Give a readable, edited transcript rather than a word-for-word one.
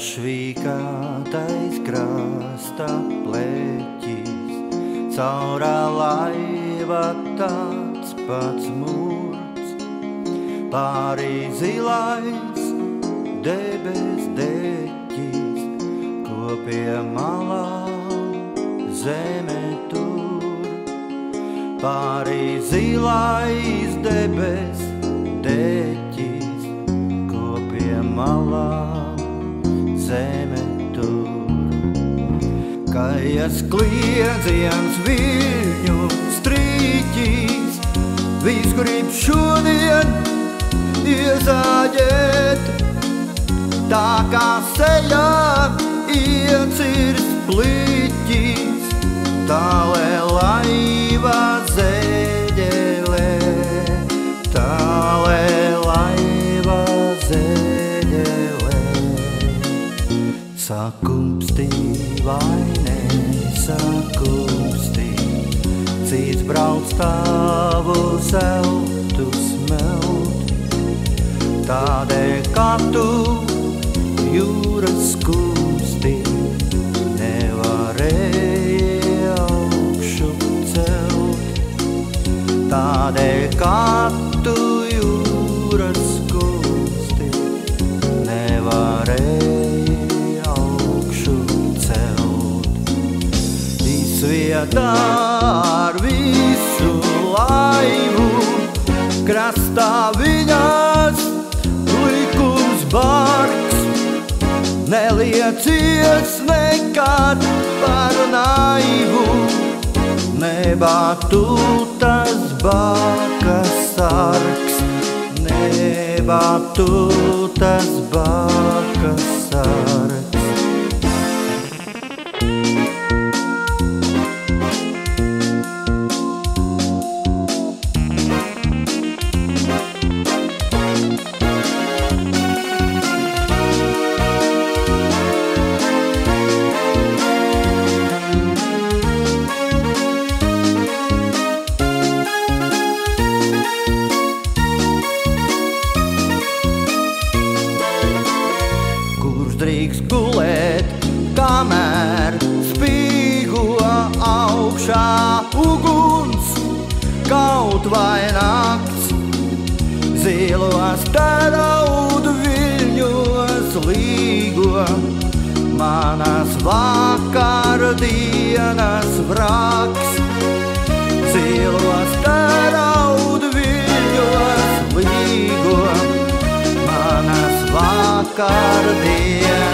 švīkātais krasta pleķis, caurā laiva tāds pats murts, pārī zilais debes deķis, ko pie malām zeme tur. Pārī zilais debes deķis, ko pie malām zeme tur. Kajas kliedziens viļņu strīķīs, vis grib šodien iezāģēt, tā kā sejā iecirs pliķis, tālē laiva zeģelē, tālē laiva zeģelē. Sakumstī vai nesakumstī, cits brauc tavu zeltu smelt, tādēļ kā tu jūras kumstī nevarēji augšu celt, tādēļ kā tu jūras kumstī nevarēji augšu celt. Izvietā ar visu laivu, krastā viņās likums bargs, neliecies nekad par naivu, nebātu tas bakas sargs, nebātu tas bakas sargs. Drīkst gulēt, kamēr spīgo augšā uguns, kaut vai nakts, zilos teraudu viļņos līgo, manas vakardienas vraks, zilos teraudu viļņos līgo, manas vakardienas